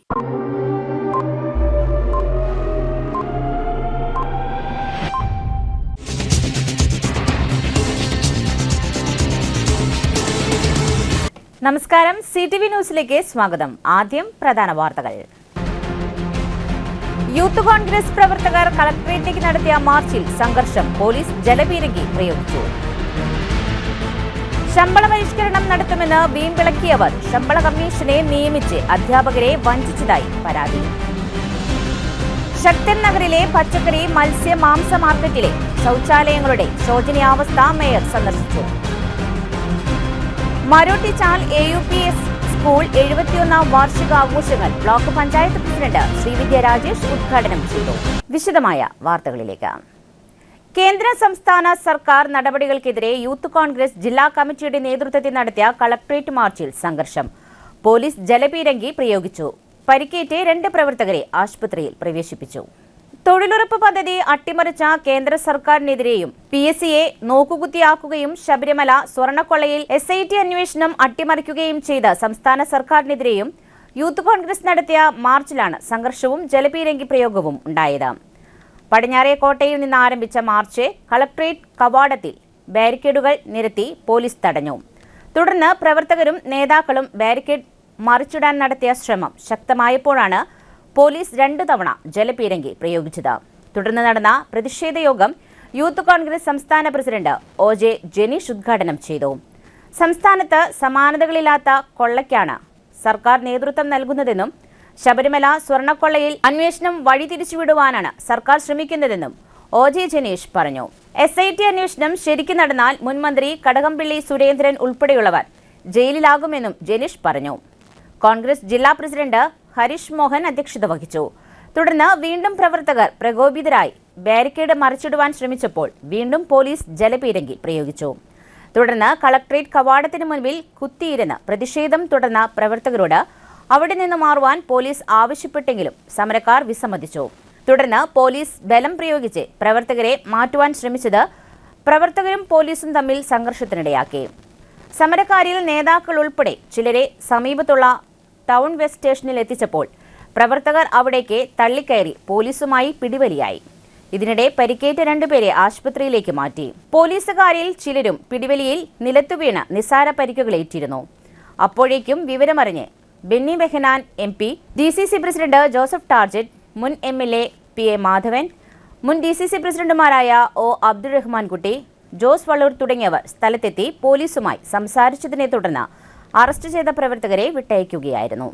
നമസ്കാരം, CTV ന്യൂസിലേക്ക് സ്വാഗതം. ആദ്യം പ്രധാന വാർത്തകൾ. യൂത്ത് കോൺഗ്രസ് പ്രവർത്തകർ കളക്ടറേറ്റിലേക്ക് നടത്തിയ മാർച്ചിൽ സംഘർഷം. പോലീസ് ജലപീരങ്കി പ്രയോഗിച്ചു. ശമ്പള പരിഷ്കരണം നടത്തുമെന്ന് വീമ്പിളക്കിയവർ. ശമ്പള കമ്മീഷനെ നിയമിച്ച് അധ്യാപകരെ വഞ്ചിച്ചതായി പരാതി. ശക്തൻ നഗറിലെ പച്ചക്കറി, മത്സ്യ, മാംസ മാർക്കറ്റിലെ ശൌചാലയങ്ങളുടെ ശോചനീയാവസ്ഥ മേയർ സന്ദർശിച്ചു. മരോട്ടിച്ചാൽ AUPS സ്കൂൾ 71ാം വാർഷികാഘോഷങ്ങൾ ബ്ലോക്ക് പഞ്ചായത്ത് പ്രസിഡന്റ് ശ്രീവിദ്യ രാജേഷ് ഉദ്ഘാടനം ചെയ്തു. വിശദമായ വാർത്തകളിലേക്ക്. കേന്ദ്ര സംസ്ഥാന സർക്കാർ നടപടികൾക്കെതിരെ യൂത്ത് കോൺഗ്രസ് ജില്ലാ കമ്മിറ്റിയുടെ നേതൃത്വത്തിൽ നടത്തിയ കളക്ടറേറ്റ് മാർച്ചിൽ സംഘർഷം. പോലീസ് ജലപീരങ്കി പ്രയോഗിച്ചു. പരിക്കേറ്റ് 2 പ്രവർത്തകരെ ആശുപത്രിയിൽ പ്രവേശിപ്പിച്ചു. തൊഴിലുറപ്പ് പദ്ധതി അട്ടിമറിച്ച കേന്ദ്ര സർക്കാരിനെതിരെയും PSCയെ നോക്കുകുത്തിയാക്കുകയും ശബരിമല സ്വർണ്ണക്കൊള്ളയിൽ SIT അന്വേഷണം അട്ടിമറിക്കുകയും ചെയ്ത സംസ്ഥാന സർക്കാരിനെതിരെയും യൂത്ത് കോൺഗ്രസ് നടത്തിയ മാർച്ചിലാണ് സംഘർഷവും ജലപീരങ്കി പ്രയോഗവും ഉണ്ടായത്. പടിഞ്ഞാറേക്കോട്ടയിൽ നിന്ന് ആരംഭിച്ച മാർച്ച് കളക്ടറേറ്റ് കവാടത്തിൽ ബാരിക്കേഡുകൾ നിരത്തി പോലീസ് തടഞ്ഞു. തുടർന്ന് പ്രവർത്തകരും നേതാക്കളും ബാരിക്കേഡ് മറിച്ചിടാൻ നടത്തിയ ശ്രമം ശക്തമായപ്പോഴാണ് പോലീസ് 2 തവണ ജലപീരങ്കി പ്രയോഗിച്ചത്. തുടർന്ന് നടന്ന പ്രതിഷേധ യോഗം യൂത്ത് കോൺഗ്രസ് സംസ്ഥാന പ്രസിഡന്റ് OJ ജെനീഷ് ഉദ്ഘാടനം ചെയ്തു. സംസ്ഥാനത്ത് സമാനതകളില്ലാത്ത കൊള്ളയ്ക്കാണ് സർക്കാർ നേതൃത്വം നൽകുന്നതെന്നും ശബരിമല സ്വർണ്ണക്കൊള്ളയിൽ അന്വേഷണം വഴിതിരിച്ചുവിടുവാനാണ് സർക്കാർ ശ്രമിക്കുന്നതെന്നും OJ ജെനീഷ് പറഞ്ഞു. SIT അന്വേഷണം ശരിക്കും നടന്നാൽ മുൻമന്ത്രി കടകംപള്ളി സുരേന്ദ്രൻ ഉൾപ്പെടെയുള്ളവർ ജയിലിലാകുമെന്നും ജെനീഷ് പറഞ്ഞു. കോൺഗ്രസ് ജില്ലാ പ്രസിഡന്റ് ഹരീഷ് മോഹൻ അധ്യക്ഷത വഹിച്ചു. തുടർന്ന് വീണ്ടും പ്രവർത്തകർ പ്രകോപിതരായി ബാരിക്കേഡ് മറിച്ചിടുവാൻ ശ്രമിച്ചപ്പോൾ വീണ്ടും പോലീസ് ജലപീരങ്കി പ്രയോഗിച്ചു. തുടർന്ന് കളക്ടറേറ്റ് കവാടത്തിന് മുൻപിൽ കുത്തിയിരുന്ന് പ്രതിഷേധം തുടർന്ന പ്രവർത്തകരോട് അവിടെ നിന്ന് മാറുവാൻ പോലീസ് ആവശ്യപ്പെട്ടെങ്കിലും സമരക്കാർ വിസമ്മതിച്ചു. തുടർന്ന് പോലീസ് ബലം പ്രയോഗിച്ച് പ്രവർത്തകരെ മാറ്റുവാൻ ശ്രമിച്ചത് പ്രവർത്തകരും പോലീസും തമ്മിൽ സംഘർഷത്തിനിടയാക്കി. സമരക്കാരിൽ നേതാക്കൾ ഉൾപ്പെടെ ചിലരെ സമീപത്തുള്ള ടൗൺ വെസ്റ്റ് സ്റ്റേഷനിൽ എത്തിച്ചപ്പോൾ പ്രവർത്തകർ അവിടേക്ക് തള്ളിക്കയറി പോലീസുമായി പിടിവലിയായി. ഇതിനിടെ പരിക്കേറ്റ 2 പേരെ ആശുപത്രിയിലേക്ക് മാറ്റി. പോലീസുകാരിൽ ചിലരും പിടിവലിയിൽ നിലത്തുവീണ് നിസ്സാര പരിക്കുകളേറ്റിരുന്നു. അപ്പോഴേക്കും വിവരമറിഞ്ഞ് Benny Behanan MP, DCC president Joseph target, മുൻ MLA PA മാധവൻ, മുൻ DCC പ്രസിഡന്റുമാരായ O അബ്ദുറഹ്മാൻ കുട്ടി, ജോസ് വള്ളൂർ തുടങ്ങിയവർ സ്ഥലത്തെത്തി പോലീസുമായി സംസാരിച്ചതിനെ തുടർന്ന് അറസ്റ്റ് ചെയ്ത പ്രവർത്തകരെ വിട്ടയക്കുകയായിരുന്നു.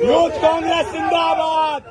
യൂത്ത് കോൺഗ്രസ് സിന്ദാബാദ്.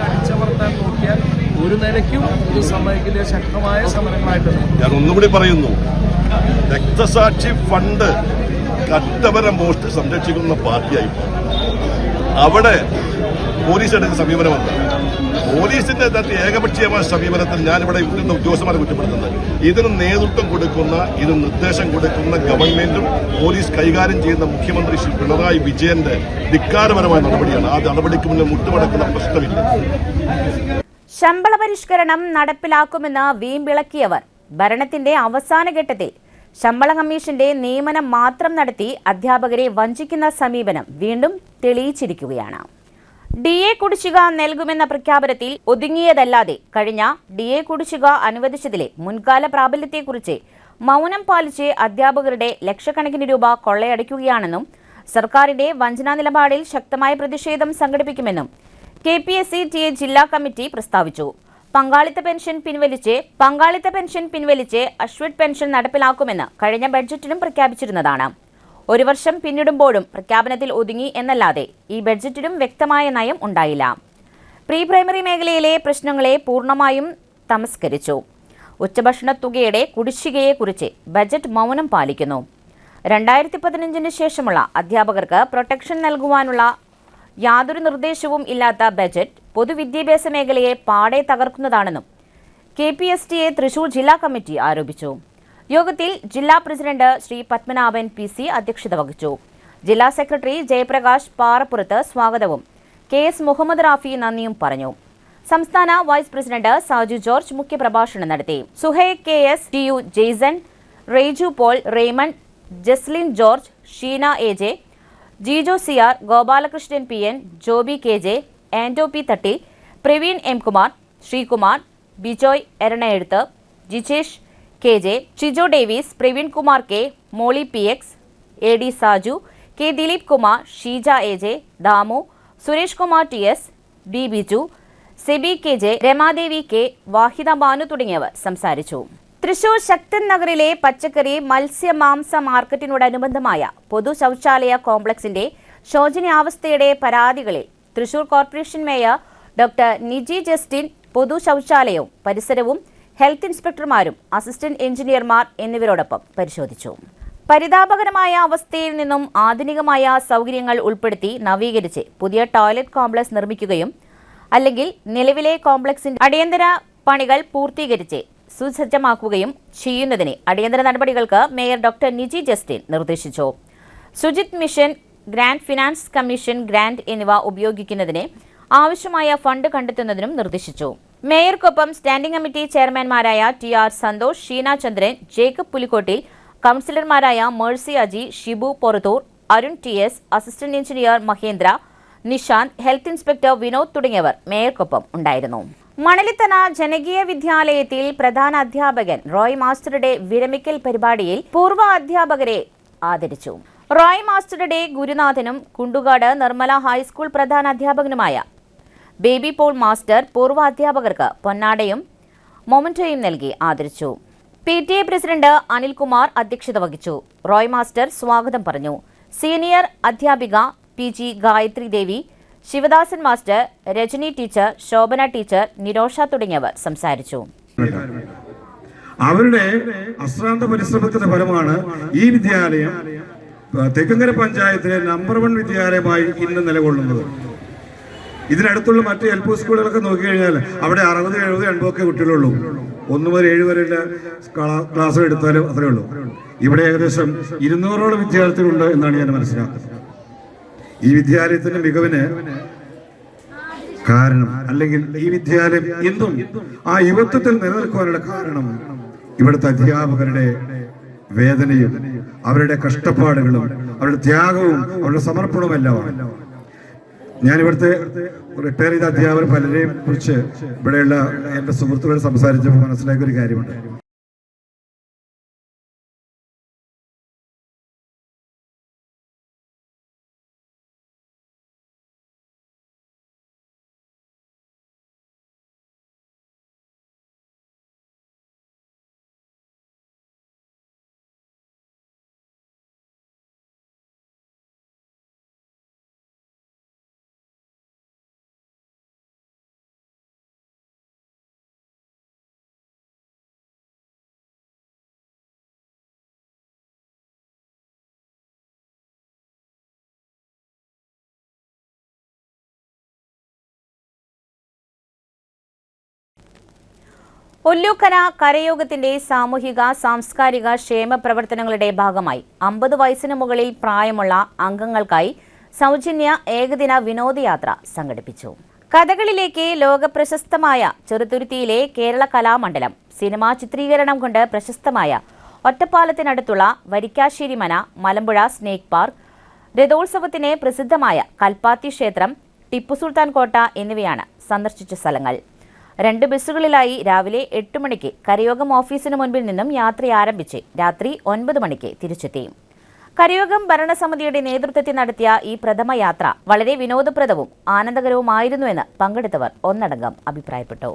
അടിച്ചമർത്താൻ നോക്കിയാൽ ഒരു നിലയ്ക്കും ഇത് സമ്മതിക്കില്ല. ശക്തമായ സമരങ്ങളായിട്ട് ഞാൻ ഒന്നുകൂടി പറയുന്നു, രക്തസാക്ഷി ഫണ്ട് കട്ടവരെ മോഷ്ടി സംരക്ഷിക്കുന്ന പാർട്ടിയായി അവിടെ പോലീസ് എടുക്കുന്ന സമീപനമല്ല. പോലീസിന്റെ ഏകപക്ഷീയമായ സമീപനത്തിൽ ഞാനിവിടെ ഇവിടുന്ന് ഉദ്യോഗസ്ഥന്മാരെ കുറ്റപ്പെടുത്തുന്നത് ഇതിന് നേതൃത്വം കൊടുക്കുന്ന, ഇതിന് നിർദ്ദേശം കൊടുക്കുന്ന ഗവൺമെന്റും പോലീസ് കൈകാര്യം ചെയ്യുന്ന മുഖ്യമന്ത്രി ശ്രീ പിണറായി വിജയന്റെ ധിക്കാരപരമായ നടപടിയാണ്. ആ നടപടിക്ക് മുന്നിൽ മുട്ടുമടക്കുന്ന പ്രശ്നമില്ല. ശമ്പള പരിഷ്കരണം നടപ്പിലാക്കുമെന്ന് വീമ്പിളക്കിയവർ ഭരണത്തിന്റെ അവസാന ഘട്ടത്തിൽ ശമ്പള കമ്മീഷന്റെ നിയമനം മാത്രം നടത്തി അധ്യാപകരെ വഞ്ചിക്കുന്ന സമീപനം വീണ്ടും തെളിയിച്ചിരിക്കുകയാണ്. DA കുടിശ്ശിക നൽകുമെന്ന പ്രഖ്യാപനത്തിൽ ഒതുങ്ങിയതല്ലാതെ കഴിഞ്ഞ DA കുടിശ്ശിക അനുവദിച്ചതിലെ മുൻകാല പ്രാബല്യത്തെക്കുറിച്ച് മൗനം പാലിച്ച് അധ്യാപകരുടെ ലക്ഷക്കണക്കിന് രൂപ കൊള്ളയടിക്കുകയാണെന്നും സർക്കാരിന്റെ വഞ്ചനാ നിലപാടിൽ ശക്തമായ പ്രതിഷേധം സംഘടിപ്പിക്കുമെന്നും KPSC ജില്ലാ കമ്മിറ്റി പ്രസ്താവിച്ചു. പങ്കാളിത്ത പെൻഷൻ പിൻവലിച്ച് അശ്വത് പെൻഷൻ നടപ്പിലാക്കുമെന്ന് കഴിഞ്ഞ ബഡ്ജറ്റിലും പ്രഖ്യാപിച്ചിരുന്നതാണ്. ഒരു വർഷം പിന്നിടുമ്പോഴും പ്രഖ്യാപനത്തിൽ ഒതുങ്ങി എന്നല്ലാതെ ഈ ബഡ്ജറ്റിലും വ്യക്തമായ നയം ഉണ്ടായില്ല. പ്രീ പ്രൈമറി മേഖലയിലെ പ്രശ്നങ്ങളെ പൂർണ്ണമായും തമസ്കരിച്ചു. ഉച്ചഭക്ഷണ തുകയുടെ കുടിശ്ശികയെക്കുറിച്ച് ബജറ്റ് മൗനം പാലിക്കുന്നു. 2015 ശേഷമുള്ള അധ്യാപകർക്ക് പ്രൊട്ടക്ഷൻ നൽകുവാനുള്ള യാതൊരു നിർദ്ദേശവും ഇല്ലാത്ത ബജറ്റ് പൊതുവിദ്യാഭ്യാസ മേഖലയെ പാടെ തകർക്കുന്നതാണെന്നും KPSTA തൃശൂർ ജില്ലാ കമ്മിറ്റി ആരോപിച്ചു. യോഗത്തിൽ ജില്ലാ പ്രസിഡന്റ് ശ്രീ പത്മനാഭൻ PC അധ്യക്ഷത വഹിച്ചു. ജില്ലാ സെക്രട്ടറി ജയപ്രകാശ് പാറപ്പുറത്ത് സ്വാഗതവും KS മുഹമ്മദ് റാഫി നന്ദിയും പറഞ്ഞു. സംസ്ഥാന വൈസ് പ്രസിഡന്റ് സാജു ജോർജ് മുഖ്യപ്രഭാഷണം നടത്തി. Suhai KS, TU Jaison, Reju Paul, Raymond, Jaslin George, Sheena AJ, Jijo CR, Gopalakrishnan PN, Joby KJ, Ando P Thatti, Praveen M Kumar, Sreekumar, Bijoy Eranayezhuthu, Jijesh KJ, Shijo Davis, Praveen Kumar K, Moly PX, AD Saju, K Dileep Kumar, Sheeja AJ, Damu, Suresh Kumar TS, D Biju, Sebi KJ, Ramadevi K, Vahida Banu തുടങ്ങിയവർ സംസാരിച്ചു. തൃശൂർ ശക്തൻ നഗറിലെ പച്ചക്കറി മത്സ്യ മാംസ മാർക്കറ്റിനോടനുബന്ധമായ പൊതു ശൌചാലയ കോംപ്ലക്സിന്റെ ശോചനീയാവസ്ഥയുടെ പരാതികളിൽ Thrissur corporation mayor doctor Niji Justin പൊതു ശൌചാലയവും പരിസരവും ഹെൽത്ത് ഇൻസ്പെക്ടർമാരും അസിസ്റ്റന്റ് എഞ്ചിനീയർമാർ എന്നിവരോടൊപ്പം പരിശോധിച്ചു. പരിതാപകരമായ അവസ്ഥയിൽ നിന്നും ആധുനികമായ സൗകര്യങ്ങൾ ഉൾപ്പെടുത്തി നവീകരിച്ച് പുതിയ ടോയ്ലറ്റ് കോംപ്ലക്സ് നിർമ്മിക്കുകയും അല്ലെങ്കിൽ നിലവിലെ കോംപ്ലക്സിന്റെ അടിയന്തര പണികൾ പൂർത്തീകരിച്ച് സുസജ്ജമാക്കുകയും ചെയ്യുന്നതിന് അടിയന്തര നടപടികൾക്ക് മേയർ ഡോക്ടർ നിജി ജസ്റ്റിൻ നിർദ്ദേശിച്ചു. Sujith mission, grant finance commission grant എന്നിവ ഉപയോഗിക്കുന്നതിന് ആവശ്യമായ ഫണ്ട് കണ്ടെത്തുന്നതിനും നിർദ്ദേശിച്ചു. മേയർക്കൊപ്പം സ്റ്റാൻഡിംഗ് കമ്മിറ്റി ചെയർമാൻമാരായ TR സന്തോഷ്, ഷീന ചന്ദ്രൻ, ജേക്കബ് പുലിക്കോട്ടിൽ, കൌൺസിലർമാരായ Mercy Aji, Shibu Porathur, Arun TS, assistant engineer Mahendra, Nishanth, health inspector Vinod തുടങ്ങിയവർ മേയർക്കൊപ്പം ഉണ്ടായിരുന്നു. മണലിത്തന ജനകീയ വിദ്യാലയത്തിൽ പ്രധാന അധ്യാപകൻ റോയ് മാസ്റ്ററുടെ വിരമിക്കൽ പരിപാടിയിൽ പൂർവ്വ അധ്യാപകരെ ആദരിച്ചു. റോയ് മാസ്റ്ററുടെ ഗുരുനാഥനും കുണ്ടുകാട് നിർമ്മല ഹൈസ്കൂൾ പ്രധാന അധ്യാപകനുമായ ബേബി പോൾ മാസ്റ്റർ പൂർവ്വ അധ്യാപകർക്ക് പൊന്നാടയും മൊമന്റോയും നൽകി ആദരിച്ചു. PTA പ്രസിഡന്റ് അനിൽകുമാർ അധ്യക്ഷത വഹിച്ചു. റോയ് മാസ്റ്റർ സ്വാഗതം പറഞ്ഞു. സീനിയർ അധ്യാപിക PG Gayathri Devi, Sivadasan master, Rajani teacher, Shobhana teacher, Nirosha തുടങ്ങിയവർ സംസാരിച്ചു. അവരുടെ അശ്രാന്ത പരിശ്രമത്തിന്റെ ഫലമാണ് ഈ വിദ്യാലയം തെക്കങ്കര പഞ്ചായത്തിലെ നമ്പർ 1 വിദ്യാലയമായി ഇന്ന് നിലകൊള്ളുന്നത്. ഇതിനടുത്തുള്ള മറ്റ് LP സ്കൂളുകളൊക്കെ നോക്കിക്കഴിഞ്ഞാൽ അവിടെ 60, 70, 80 ഒക്കെ കുട്ടികളുള്ളൂ. 1 മുതൽ 7 വരെയുള്ള ക്ലാസ് എടുത്താലും അത്രേ ഉള്ളൂ. ഇവിടെ ഏകദേശം 200ഓളം വിദ്യാർത്ഥികളുണ്ട് എന്നാണ് ഞാൻ മനസ്സിലാക്കുന്നത്. ഈ വിദ്യാലയത്തിന്റെ മികവിന് കാരണം, അല്ലെങ്കിൽ ഈ വിദ്യാലയം എന്നും ആ യുവത്വത്തിൽ നിലനിൽക്കുവാനുള്ള കാരണം ഇവിടുത്തെ അധ്യാപകരുടെ വേദനയും അവരുടെ കഷ്ടപ്പാടുകളും അവരുടെ ത്യാഗവും അവരുടെ സമർപ്പണവും എല്ലാമാണ്. ഞാൻ ഇവിടുത്തെ റിട്ടയർ ചെയ്ത അധ്യാപകർ പലരെയും കുറിച്ച് ഇവിടെയുള്ള എൻ്റെ സുഹൃത്തുക്കൾ സംസാരിച്ചപ്പോൾ മനസ്സിലാക്കിയ ഒരു കാര്യമുണ്ട്. ഒല്ലൂക്കര കരയോഗത്തിന്റെ സാമൂഹിക സാംസ്കാരിക ക്ഷേമ പ്രവർത്തനങ്ങളുടെ ഭാഗമായി 50 വയസ്സിന് മുകളിൽ പ്രായമുള്ള അംഗങ്ങൾക്കായി സൗജന്യ ഏകദിന വിനോദയാത്ര സംഘടിപ്പിച്ചു. കഥകളിലേക്ക് ലോകപ്രശസ്തമായ ചെറുതുരുത്തിയിലെ കേരള കലാമണ്ഡലം, സിനിമാ ചിത്രീകരണം കൊണ്ട് പ്രശസ്തമായ ഒറ്റപ്പാലത്തിനടുത്തുള്ള വരിക്കാശ്ശേരി മന, മലമ്പുഴ സ്നേക്ക് പാർക്ക്, രഥോത്സവത്തിന് പ്രസിദ്ധമായ കൽപ്പാത്തി ക്ഷേത്രം, ടിപ്പു സുൽത്താൻ കോട്ട എന്നിവയാണ് സന്ദർശിച്ച സ്ഥലങ്ങൾ. 2 ബസ്സുകളിലായി രാവിലെ 8 മണിക്ക് കരയോഗം ഓഫീസിന് മുൻപിൽ നിന്നും യാത്ര ആരംഭിച്ച് രാത്രി 9 മണിക്ക് തിരിച്ചെത്തി. കരയോഗം ഭരണസമിതിയുടെ നേതൃത്വത്തിൽ നടത്തിയ ഈ പ്രഥമ യാത്ര വളരെ വിനോദപ്രദവും ആനന്ദകരവുമായിരുന്നുവെന്ന് പങ്കെടുത്തവർ ഒന്നടങ്കം അഭിപ്രായപ്പെട്ടു.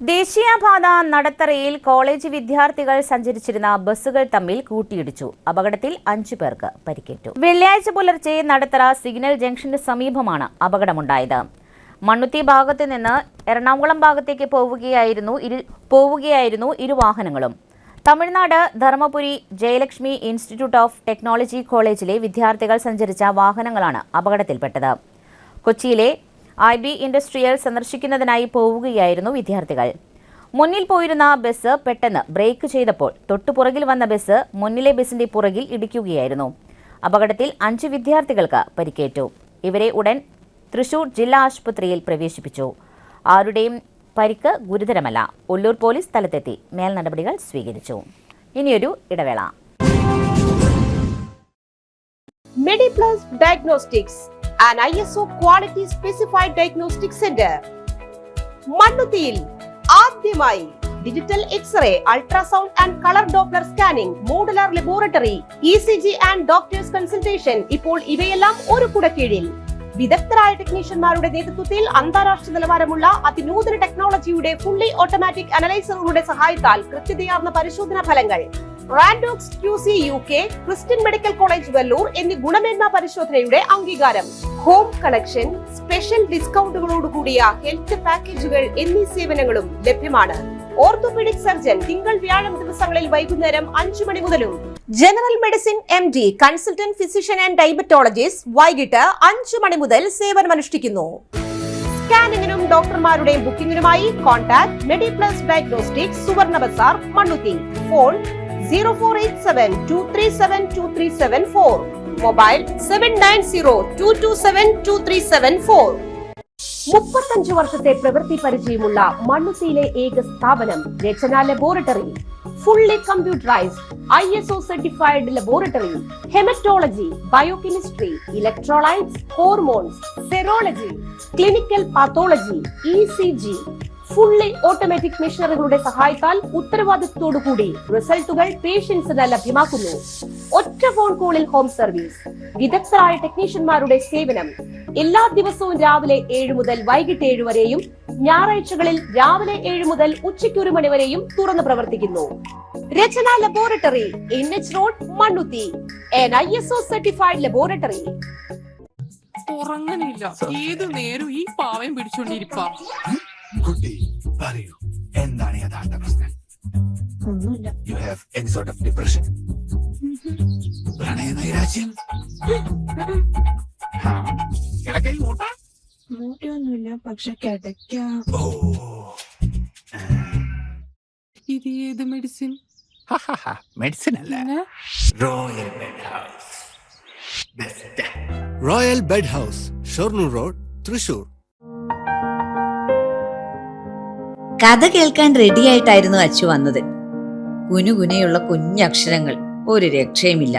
ദേശീയപാത നടത്തറയിൽ കോളേജ് വിദ്യാർത്ഥികൾ സഞ്ചരിച്ചിരുന്ന ബസ്സുകൾ തമ്മിൽ കൂട്ടിയിടിച്ചു. അപകടത്തിൽ 5 പേർക്ക് പരിക്കേറ്റു. വെള്ളിയാഴ്ച പുലർച്ചെ നടത്തറ സിഗ്നൽ ജംഗ്ഷന് സമീപമാണ് അപകടമുണ്ടായത്. മണ്ണുത്തി ഭാഗത്ത് നിന്ന് എറണാകുളം ഭാഗത്തേക്ക് പോവുകയായിരുന്നു ഇരു വാഹനങ്ങളും. Tamil Nadu Dharmapuri Jayalakshmi institute of technology കോളേജിലെ വിദ്യാർത്ഥികൾ സഞ്ചരിച്ച വാഹനങ്ങളാണ് അപകടത്തിൽപ്പെട്ടത്. കൊച്ചിയിലെ IB ഇൻഡസ്ട്രിയൽ സന്ദർശിക്കുന്നതിനായി പോവുകയായിരുന്നു വിദ്യാർത്ഥികൾ. മുന്നിൽ പോയിരുന്ന ബസ് പെട്ടെന്ന് ബ്രേക്ക് ചെയ്തപ്പോൾ തൊട്ടുപുറകിൽ വന്ന ബസ് മുന്നിലെ ബസിന്റെ പുറകിൽ ഇടിക്കുകയായിരുന്നു. അപകടത്തിൽ 5 വിദ്യാർത്ഥികൾക്ക് പരിക്കേറ്റു. ഇവരെ ഉടൻ തൃശൂർ ജില്ലാ ആശുപത്രിയിൽ പ്രവേശിപ്പിച്ചു. ആരുടെയും പരിക്ക് ഗുരുതരമല്ല. ഒല്ലൂർ പോലീസ് സ്ഥലത്തെത്തി മേൽ നടപടികൾ സ്വീകരിച്ചു. ഇനിയൊരു ഇടവേള. Mediplus Diagnostics, an ISO quality specified diagnostic center. മണ്ണുത്തിയിൽ ആദ്യമായി digital x ray, ultrasound and colour doppler scanning, modular laboratory, ECG and doctors consultation. ഇപ്പോൾ ഇവയെല്ലാം ഒരു കുടക്കീഴിൽ. വിദഗ്ധരായ ടെക്നീഷ്യന്മാരുടെ നേതൃത്വത്തിൽ അന്താരാഷ്ട്ര നിലവാരമുള്ള അതിനൂതന ടെക്നോളജിയുടെ ഫുള്ളി ഓട്ടോമാറ്റിക് അനലൈസറുകളുടെ സഹായത്താൽ കൃത്യതയാർന്ന പരിശോധനാ ഫലങ്ങൾ. റാൻഡോക്സ് QC UK, Christian medical college Vellore എന്നീ ഗുണമേന്മ പരിശോധനയുടെ അംഗീകാരം. ഹോം കളക്ഷൻ, സ്പെഷ്യൽ ഡിസ്കൗണ്ടുകളോടുകൂടിയ ഹെൽത്ത് പാക്കേജുകൾ എന്നീ സേവനങ്ങളും ലഭ്യമാണ്. ഓർത്തോപീഡിക് സർജൻ തിങ്കൾ വ്യാഴം ദിവസങ്ങളിൽ വൈകുന്നേരം 5 മണി മുതലും, general medicine MD, consultant physician and diabetologist വൈകിട്ട് 5 മണി മുതൽ സേവനമനുഷ്ഠിക്കുന്നു. സ്കാനിങ്ങിനും ഡോക്ടർമാരുടെ ബുക്കിംഗിനുമായി കോൺടാക്ട് മെഡിപ്ലസ് ഡയഗ്നോസ്റ്റിക്സ്, സുവർണ ബസാർ, മണ്ണുത്തി. Phone 0487237237 mobile 7902272374. 35 വർഷത്തെ പ്രവൃത്തി പരിചയമുള്ള മണ്ണുത്തിയിലെ ഏക സ്ഥാപനം Rachana laboratory. Fully computerised ISO certified laboratory. Haematology, biochemistry, electrolytes, hormones, serology, clinical pathology, ECG, fully automatic മെഷീനറികളുടെ സഹായത്താൽ ഉത്തരവാദിത്വത്തോടുകൂടി റിസൾട്ടുകൾ പേഷ്യൻസിന് ലഭ്യമാക്കുന്നു. ഒറ്റ ഫോൺ കോളിൽ ഹോം സർവീസ്. വിദഗ്ധരായ ടെക്നീഷ്യന്മാരുടെ സേവനം. എല്ലാ ദിവസവും രാവിലെ 7 മുതൽ വൈകിട്ട് 7 വരെയും ഞായറാഴ്ചകളിൽ രാവിലെ 7 മുതൽ ഉച്ചയ്ക്ക് 1 മണി വരെയും തുറന്നു പ്രവർത്തിക്കുന്നു. Rachana laboratory, NH road, Mannuthy. an ISO certified laboratory. ഉറങ്ങണില്ല, ഏതു നേരം ഈ പാവം പിടിച്ചോണ്ടിരിപ്പാ. കുട്ടി പറയൂ, എന്താണ് യഥാർത്ഥ പ്രശ്നം? ഒന്നുമില്ല. You have any sort of depression, പ്രണയ നൈരാശ്യം? കിടക്കയിൽ മൂട്ടയൊന്നുമില്ല, പക്ഷെ കിടക്കാം. ഓ, ഇത് ഏത് മെഡിസിൻ? മെഡിസിൻ അല്ല, royal bed house. Royal bed house, Shoranur road, Thrissur. കഥ കേൾക്കാൻ റെഡിയായിട്ടായിരുന്നു അച്ചു വന്നത്. കുനുകുനയുള്ള കുഞ്ഞക്ഷരങ്ങൾ, ഒരു രക്ഷയുമില്ല.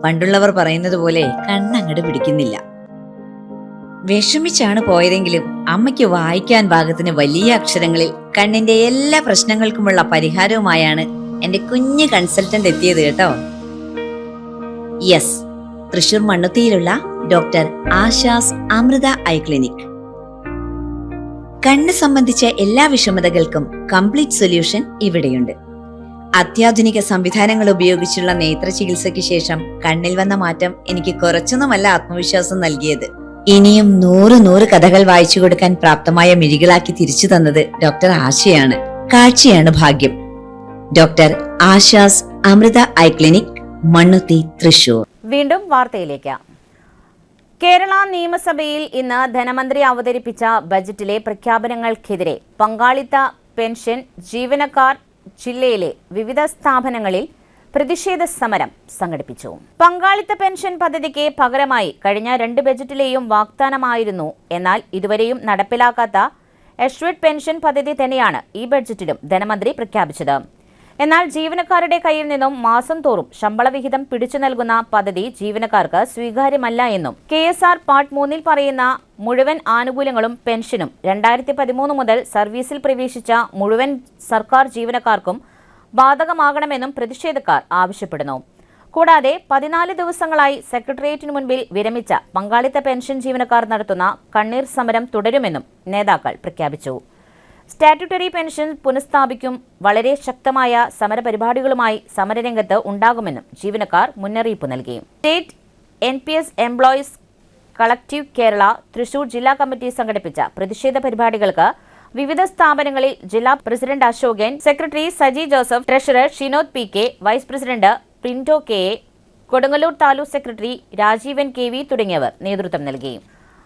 പണ്ടുള്ളവർ പറയുന്നത് പോലെ കണ്ണങ്ങട് പിടിക്കുന്നില്ല. വിഷമിച്ചാണ് പോയതെങ്കിലും അമ്മയ്ക്ക് വായിക്കാൻ പാകത്തിന് വലിയ അക്ഷരങ്ങളിൽ കണ്ണിന്റെ എല്ലാ പ്രശ്നങ്ങൾക്കുമുള്ള പരിഹാരവുമായാണ് എന്റെ കുഞ്ഞു കൺസൾട്ടന്റ് എത്തിയത് കേട്ടോ. യെസ്, തൃശൂർ മണ്ണുത്തിയിലുള്ള doctor Asha's Amrita eye clinic. കണ്ണ് സംബന്ധിച്ച എല്ലാ വിഷമതകൾക്കും കംപ്ലീറ്റ് സൊല്യൂഷൻ ഇവിടെയുണ്ട്. അത്യാധുനിക സംവിധാനങ്ങൾ ഉപയോഗിച്ചുള്ള നേത്ര ചികിത്സയ്ക്ക് ശേഷം കണ്ണിൽ വന്ന മാറ്റം എനിക്ക് കുറച്ചൊന്നുമല്ല ആത്മവിശ്വാസം നൽകിയത്. ഇനിയും 100 കഥകൾ വായിച്ചു കൊടുക്കാൻ പ്രാപ്തമായ മിഴികളാക്കി തിരിച്ചു തന്നത് ഡോക്ടർ ആശയാണ്. കാഴ്ചയാണ് ഭാഗ്യം. Doctor Asha's Amrita eye clinic, Mannuthy, Thrissur. വീണ്ടും വാർത്തയിലേക്ക്. കേരള നിയമസഭയിൽ ഇന്ന് ധനമന്ത്രി അവതരിപ്പിച്ച ബജറ്റിലെ പ്രഖ്യാപനങ്ങൾക്കെതിരെ പങ്കാളിത്ത പെൻഷൻ ജീവനക്കാർ ജില്ലയിലെ വിവിധ സ്ഥാപനങ്ങളിൽ പ്രതിഷേധ സമരം സംഘടിപ്പിച്ചു. പങ്കാളിത്ത പെൻഷൻ പദ്ധതിക്ക് പകരമായി കഴിഞ്ഞ 2 ബജറ്റിലെയും വാഗ്ദാനമായിരുന്നു. എന്നാൽ ഇതുവരെയും നടപ്പിലാക്കാത്ത എഷ്വഡ് പെൻഷൻ പദ്ധതി തന്നെയാണ് ഈ ബജറ്റിലും ധനമന്ത്രി പ്രഖ്യാപിച്ചത്. എന്നാൽ ജീവനക്കാരുടെ കയ്യിൽ നിന്നും മാസം തോറും ശമ്പള വിഹിതം പിടിച്ചു നൽകുന്ന പദ്ധതി ജീവനക്കാർക്ക് സ്വീകാര്യമല്ല എന്നും KSR പാർട്ട് 3 പറയുന്ന മുഴുവൻ ആനുകൂല്യങ്ങളും പെൻഷനും 2013 മുതൽ സർവീസിൽ പ്രവേശിച്ച മുഴുവൻ സർക്കാർ ജീവനക്കാർക്കും ബാധകമാകണമെന്നും പ്രതിഷേധക്കാർ ആവശ്യപ്പെടുന്നു. കൂടാതെ 14 ദിവസങ്ങളായി സെക്രട്ടേറിയറ്റിനു മുൻപിൽ വിരമിച്ച പങ്കാളിത്ത പെൻഷൻ ജീവനക്കാർ നടത്തുന്ന കണ്ണീർ സമരം തുടരുമെന്നും നേതാക്കൾ പ്രഖ്യാപിച്ചു. സ്റ്റാറ്റ്യൂട്ടറി പെൻഷൻ പുനഃസ്ഥാപിക്കും. വളരെ ശക്തമായ സമരപരിപാടികളുമായി സമരരംഗത്ത് ഉണ്ടാകുമെന്നും ജീവനക്കാർ മുന്നറിയിപ്പ് നൽകി. State NPS employees collective Kerala Thrissur ജില്ലാ കമ്മിറ്റി സംഘടിപ്പിച്ച പ്രതിഷേധ പരിപാടികൾക്ക് വിവിധ സ്ഥാപനങ്ങളിൽ ജില്ലാ president Ashokan, secretary Saji Joseph, treasurer Shinod PK, vice president Printo KA, Kodungallur taluk secretary Rajeevan KV തുടങ്ങിയവർ നേതൃത്വം നൽകി.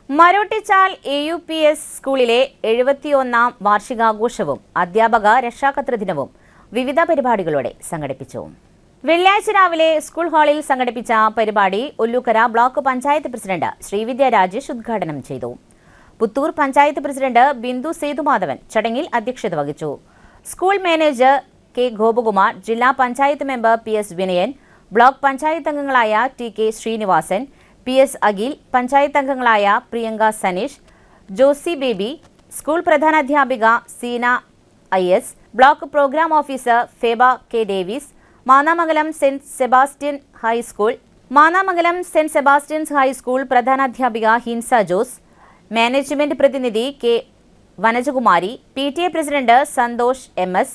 മരോട്ടിച്ചാൽ AUPS സ്കൂളിലെ 71ാം വാർഷികാഘോഷവും അധ്യാപക രക്ഷാകർതൃ ദിനവും വിവിധ പരിപാടികളോടെ സംഘടിപ്പിച്ചു. വെള്ളിയാഴ്ച രാവിലെ സ്കൂൾ ഹാളിൽ സംഘടിപ്പിച്ച പരിപാടി ഒല്ലൂക്കര ബ്ലോക്ക് പഞ്ചായത്ത് പ്രസിഡന്റ് ശ്രീവിദ്യ രാജേഷ് ഉദ്ഘാടനം ചെയ്തു. പുത്തൂർ പഞ്ചായത്ത് പ്രസിഡന്റ് ബിന്ദു സേതുമാധവൻ ചടങ്ങിൽ അധ്യക്ഷത വഹിച്ചു. സ്കൂൾ മാനേജർ K ഗോപകുമാർ, ജില്ലാ panchayat member PS Vinayan, block panchayat അംഗങ്ങളായ TK ശ്രീനിവാസൻ, PS അഖിൽ, പഞ്ചായത്ത് അംഗങ്ങളായ പ്രിയങ്ക സനീഷ്, ജോസി ബേബി, സ്കൂൾ പ്രധാനാധ്യാപിക Seena IS, block programme officer Feba K Davis, Mannamangalam saint Sebastian's high school പ്രധാനാധ്യാപിക ഹിൻസ ജോസ്, മാനേജ്മെന്റ് പ്രതിനിധി K Vanajakumari, PTA president Santhosh MS,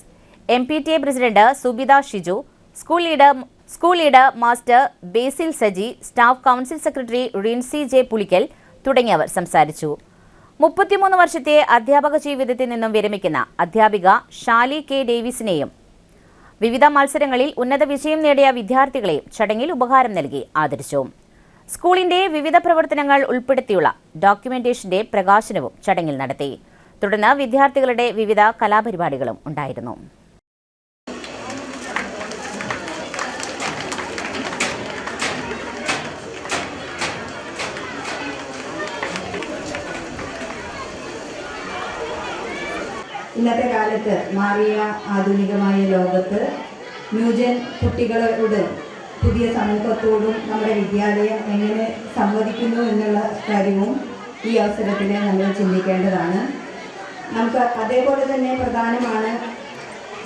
MPTA president Subitha Shiju, school leader master Basil Saji, staff council secretary Rincy J Pulickal തുടങ്ങിയവർ സംസാരിച്ചു. 33 വർഷത്തെ അധ്യാപക ജീവിതത്തിൽ നിന്നും വിരമിക്കുന്ന അധ്യാപിക ഷാലി K ഡേവിസിനെയും വിവിധ മത്സരങ്ങളിൽ ഉന്നത വിജയം നേടിയ വിദ്യാർത്ഥികളെയും ചടങ്ങിൽ ഉപഹാരം നൽകി ആദരിച്ചു. സ്കൂളിന്റെ വിവിധ പ്രവർത്തനങ്ങൾ ഉൾപ്പെടുത്തിയുള്ള ഡോക്യുമെന്റേഷന്റെ പ്രകാശനവും ചടങ്ങിൽ നടത്തി. തുടർന്ന് വിദ്യാർത്ഥികളുടെ വിവിധ കലാപരിപാടികളും ഉണ്ടായിരുന്നു. ഇന്നത്തെ കാലത്ത് മാറിയ ആധുനികമായ ലോകത്ത് ന്യൂജൻ കുട്ടികളോട് പുതിയ സമൂഹത്തോടും നമ്മുടെ വിദ്യാലയം എങ്ങനെ സംവദിക്കുന്നു എന്നുള്ള കാര്യവും ഈ അവസരത്തിൽ നമ്മൾ ചിന്തിക്കേണ്ടതാണ്. നമുക്ക് അതേപോലെ തന്നെ പ്രധാനമാണ്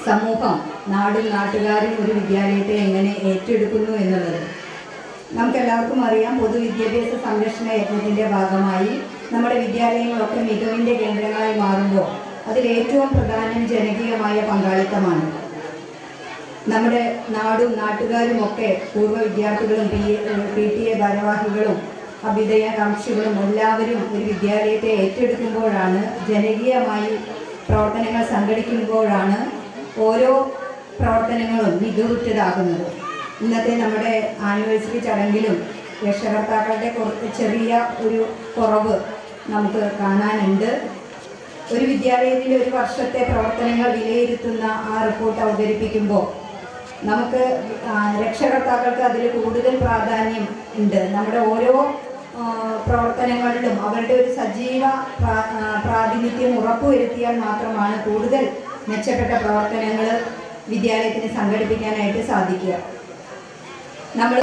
സമൂഹം, നാടും നാട്ടുകാരും ഒരു വിദ്യാലയത്തെ എങ്ങനെ ഏറ്റെടുക്കുന്നു എന്നുള്ളത്. നമുക്കെല്ലാവർക്കും അറിയാം, പൊതുവിദ്യാഭ്യാസ സംരക്ഷണ യജ്ഞത്തിൻ്റെ ഭാഗമായി നമ്മുടെ വിദ്യാലയങ്ങളൊക്കെ മികവിൻ്റെ കേന്ദ്രങ്ങളായി മാറുമ്പോൾ അതിലേറ്റവും പ്രധാനം ജനകീയമായ പങ്കാളിത്തമാണ്. നമ്മുടെ നാടും നാട്ടുകാരുമൊക്കെ പൂർവ്വ വിദ്യാർത്ഥികളും PTA ഭാരവാഹികളും അഭ്യുദയകാംക്ഷികളും എല്ലാവരും ഒരു വിദ്യാലയത്തെ ഏറ്റെടുക്കുമ്പോഴാണ്, ജനകീയമായി പ്രവർത്തനങ്ങൾ സംഘടിക്കുമ്പോഴാണ് ഓരോ പ്രവർത്തനങ്ങളും മികവുറ്റതാകുന്നത്. ഇന്നത്തെ നമ്മുടെ ആനിവേഴ്സറി ചടങ്ങിലും രക്ഷകർത്താക്കളുടെ ചെറിയ ഒരു കുറവ് നമുക്ക് കാണാനുണ്ട്. ഒരു വിദ്യാലയത്തിൽ ഒരു വർഷത്തെ പ്രവർത്തനങ്ങൾ വിലയിരുത്തുന്ന ആ റിപ്പോർട്ട് അവതരിപ്പിക്കുമ്പോൾ നമുക്ക് രക്ഷകർത്താക്കൾക്ക് അതിൽ കൂടുതൽ പ്രാധാന്യം ഉണ്ട്. നമ്മുടെ ഓരോ പ്രവർത്തനങ്ങളിലും അവരുടെ ഒരു സജീവ പ്രാതിനിധ്യം ഉറപ്പുവരുത്തിയാൽ മാത്രമാണ് കൂടുതൽ മെച്ചപ്പെട്ട പ്രവർത്തനങ്ങൾ വിദ്യാലയത്തിന് സംഘടിപ്പിക്കാനായിട്ട് സാധിക്കുക. നമ്മൾ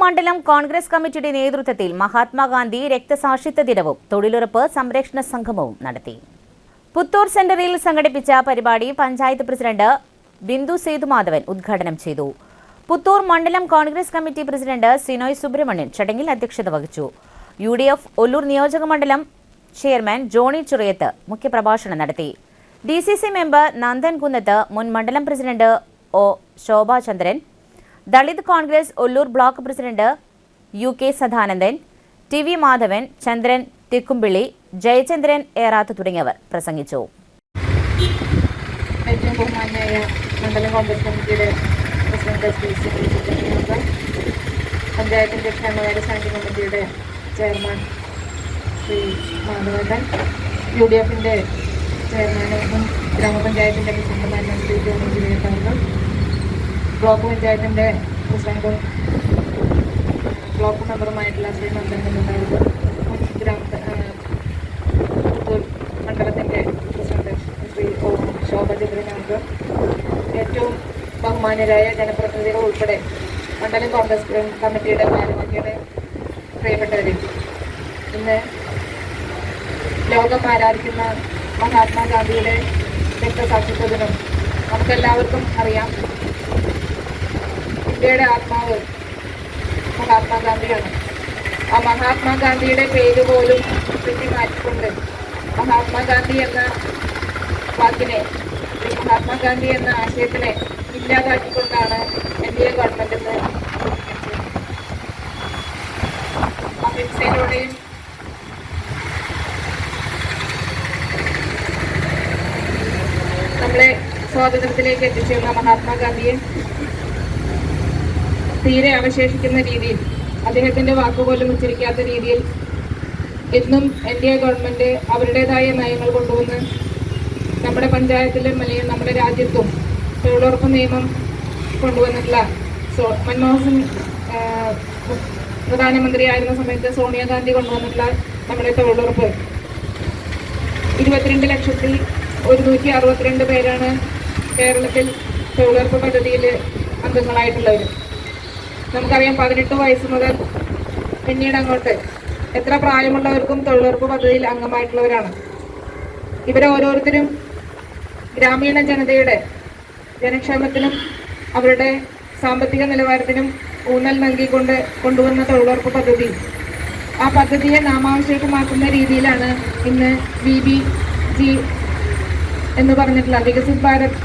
മണ്ഡലം കോൺഗ്രസ് കമ്മിറ്റിയുടെ നേതൃത്വത്തിൽ മഹാത്മാഗാന്ധി രക്തസാക്ഷിത്വ ദിനവും തൊഴിലുറപ്പ് സംരക്ഷണ സംഗമവും നടത്തി. പുത്തൂർ സെന്ററിൽ സംഘടിപ്പിച്ച പരിപാടി പഞ്ചായത്ത് പ്രസിഡന്റ് ബിന്ദു സേതുമാധവൻ ഉദ്ഘാടനം ചെയ്തു. പുത്തൂർ മണ്ഡലം കോൺഗ്രസ് കമ്മിറ്റി പ്രസിഡന്റ് സിനോയ് സുബ്രഹ്മണ്യൻ ചടങ്ങിൽ അധ്യക്ഷത വഹിച്ചു. UDF ഒല്ലൂർ നിയോജക മണ്ഡലം ചെയർമാൻ ജോണി ചുറിയത്ത് മുഖ്യപ്രഭാഷണം നടത്തി. DCC മെമ്പർ നന്ദൻ കുന്നത്ത്, മുൻ മണ്ഡലം president O Shobhachandran, Dalit Congress Ollur block president UK Sadanandan, TV Madhavan, Chandran Thikkumpilly, Jayachandran Erath തുടങ്ങിയവർ പ്രസംഗിച്ചു. ഏറ്റവും ബഹുമാന്യായ മണ്ഡലം കോൺഗ്രസ് കമ്മിറ്റിയുടെ പ്രസിഡന്റ്, പഞ്ചായത്തിന്റെ ക്ഷേമകാര്യ സ്റ്റാൻഡിംഗ് കമ്മിറ്റിയുടെ ചെയർമാൻ ശ്രീ മാധവൻ, UDFന്റെ ചെയർമാനും ഗ്രാമപഞ്ചായത്തിന്റെ പ്രസിഡന്റുമാരും ശ്രീ ജോണി ചുറിയത്ത്, ബ്ലോക്ക് പഞ്ചായത്തിന്റെ പ്രസിഡന്റും ബ്ലോക്ക് മെമ്പറുമായിട്ടുള്ള ശ്രീ നന്ദൻ കുന്നത്ത്, മണ്ഡലത്തിന്റെ പ്രസിഡന്റ് ശ്രീ ശോഭചന്ദ്രനാഥ്, ഏറ്റവും ബഹുമാന്യരായ ജനപ്രതിനിധികൾ ഉൾപ്പെടെ മണ്ഡലം കോൺഗ്രസ് കമ്മിറ്റിയുടെ ഭാരവാഹിയുടെ പ്രിയപ്പെട്ടവരിൽ ഇന്ന് ലോകം ആരാധിക്കുന്ന മഹാത്മാഗാന്ധിയുടെ രക്തസാക്ഷിത്വ ദിനം നമുക്കെല്ലാവർക്കും അറിയാം. ഇന്ത്യയുടെ ആത്മാവ് മഹാത്മാഗാന്ധിയാണ്. ആ മഹാത്മാഗാന്ധിയുടെ പേര് പോലും ചുറ്റി മാറ്റിക്കൊണ്ട് മഹാത്മാഗാന്ധി എന്ന വാക്കിനെ, മഹാത്മാഗാന്ധി എന്ന ആശയത്തിനെ ഇല്ലാതാക്കിക്കൊണ്ടാണ് NDA ഗവൺമെന്റ് അഹിംസയിലൂടെയും നമ്മളെ സ്വാതന്ത്ര്യത്തിലേക്ക് എത്തിച്ചേർന്ന മഹാത്മാഗാന്ധിയെ തീരെ അവശേഷിക്കുന്ന രീതിയിൽ, അദ്ദേഹത്തിന്റെ വാക്കുപോലും ഉച്ചരിക്കാത്ത രീതിയിൽ ഇന്നും NDA ഗവൺമെന്റ് അവരുടേതായ നയങ്ങൾ കൊണ്ടുവന്ന് നമ്മുടെ പഞ്ചായത്തിലും അല്ലെങ്കിൽ നമ്മുടെ രാജ്യത്തും തൊഴിലുറപ്പ് നിയമം കൊണ്ടുവന്നിട്ടുള്ള മൻമോഹൻ സിംഗ് പ്രധാനമന്ത്രിയായിരുന്ന സമയത്ത് സോണിയാഗാന്ധി കൊണ്ടുവന്നിട്ടുള്ള നമ്മുടെ തൊഴിലുറപ്പ് 22,162 പേരാണ് കേരളത്തിൽ തൊഴിലുറപ്പ് പദ്ധതിയിൽ അംഗങ്ങളായിട്ടുള്ളവർ. നമുക്കറിയാം 18 വയസ്സ് മുതൽ പിന്നീട് അങ്ങോട്ട് എത്ര പ്രായമുള്ളവർക്കും തൊഴിലുറപ്പ് പദ്ധതിയിൽ അംഗമായിട്ടുള്ളവരാണ്. ഇവരെ ഓരോരുത്തരും ഗ്രാമീണ ജനതയുടെ ജനക്ഷേമത്തിനും അവരുടെ സാമ്പത്തിക നിലവാരത്തിനും ഊന്നൽ നൽകിക്കൊണ്ട് കൊണ്ടുവന്ന തൊഴിലുറപ്പ് പദ്ധതി, ആ പദ്ധതിയെ നാമാവശേഷമാക്കുന്ന രീതിയിലാണ് ഇന്ന് VBG എന്ന് പറഞ്ഞിട്ടുള്ള വികസിത് ഭാരത്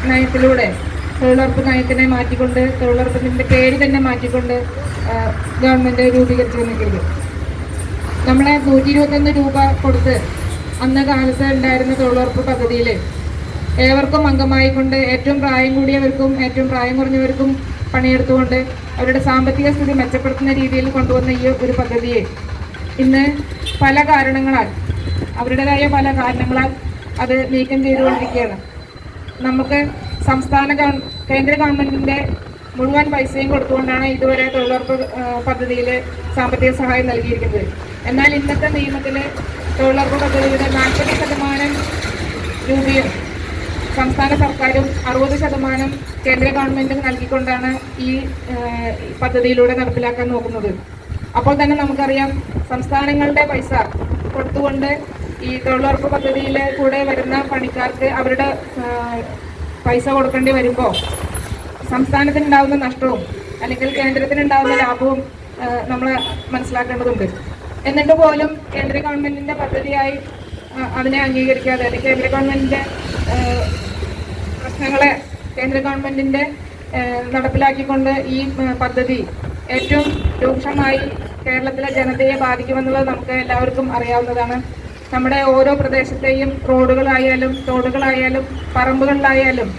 നയത്തിലൂടെ തൊഴിലുറപ്പ് നയത്തിനെ മാറ്റിക്കൊണ്ട്, തൊഴിലുറപ്പിൻ്റെ പേര് തന്നെ മാറ്റിക്കൊണ്ട് ഗവൺമെൻറ് രൂപീകരിച്ചു വന്നിട്ടുണ്ട്. നമ്മളെ 121 രൂപ കൊടുത്ത് അന്ന കാലത്ത് ഉണ്ടായിരുന്ന തൊഴിലുറപ്പ് പദ്ധതിയിൽ ഏവർക്കും അംഗമായിക്കൊണ്ട് ഏറ്റവും പ്രായം കൂടിയവർക്കും ഏറ്റവും പ്രായം കുറഞ്ഞവർക്കും പണിയെടുത്തുകൊണ്ട് അവരുടെ സാമ്പത്തിക സ്ഥിതി മെച്ചപ്പെടുത്തുന്ന രീതിയിൽ കൊണ്ടുവന്ന ഈ ഒരു പദ്ധതിയെ ഇന്ന് പല കാരണങ്ങളാൽ, അവരുടേതായ പല കാരണങ്ങളാൽ അത് നീക്കം ചെയ്തുകൊണ്ടിരിക്കുകയാണ്. നമുക്ക് കേന്ദ്ര ഗവൺമെൻറ്റിൻ്റെ മുഴുവൻ പൈസയും കൊടുത്തുകൊണ്ടാണ് ഇതുവരെ തൊഴിലുറപ്പ് പദ്ധതിയിൽ സാമ്പത്തിക സഹായം നൽകിയിരിക്കുന്നത്. എന്നാൽ ഇന്നത്തെ നിയമത്തിൽ തൊഴിലുറപ്പ് പദ്ധതിയുടെ 40% രൂപയും സംസ്ഥാന സർക്കാരും 60% കേന്ദ്ര ഗവൺമെൻറ്റും നൽകിക്കൊണ്ടാണ് ഈ പദ്ധതിയിലൂടെ നടപ്പിലാക്കാൻ നോക്കുന്നത്. അപ്പോൾ തന്നെ നമുക്കറിയാം, സംസ്ഥാനങ്ങളുടെ പൈസ കൊടുത്തുകൊണ്ട് ഈ തൊഴിലുറപ്പ് പദ്ധതിയിൽ കൂടെ വരുന്ന പണിക്കാർക്ക് അവരുടെ പൈസ കൊടുക്കേണ്ടി വരുമ്പോൾ സംസ്ഥാനത്തിനുണ്ടാകുന്ന നഷ്ടവും അല്ലെങ്കിൽ കേന്ദ്രത്തിനുണ്ടാകുന്ന ലാഭവും നമ്മൾ മനസ്സിലാക്കേണ്ടതുണ്ട്. എന്നിട്ട് പോലും കേന്ദ്ര ഗവൺമെൻറ്റിൻ്റെ പദ്ധതിയായി അതിനെ അംഗീകരിക്കാതെ, അല്ലെങ്കിൽ കേന്ദ്ര ഗവൺമെൻറ്റിൻ്റെ പ്രശ്നങ്ങളെ കേന്ദ്ര ഗവൺമെൻറ്റിൻ്റെ നടപ്പിലാക്കിക്കൊണ്ട് ഈ പദ്ധതി ഏറ്റവും രൂക്ഷമായി കേരളത്തിലെ ജനതയെ ബാധിക്കുമെന്നുള്ളത് നമുക്ക് എല്ലാവർക്കും അറിയാവുന്നതാണ്. നമ്മുടെ ഓരോ പ്രദേശത്തെയും റോഡുകളായാലും തോടുകളായാലും പറമ്പുകളിലായാലും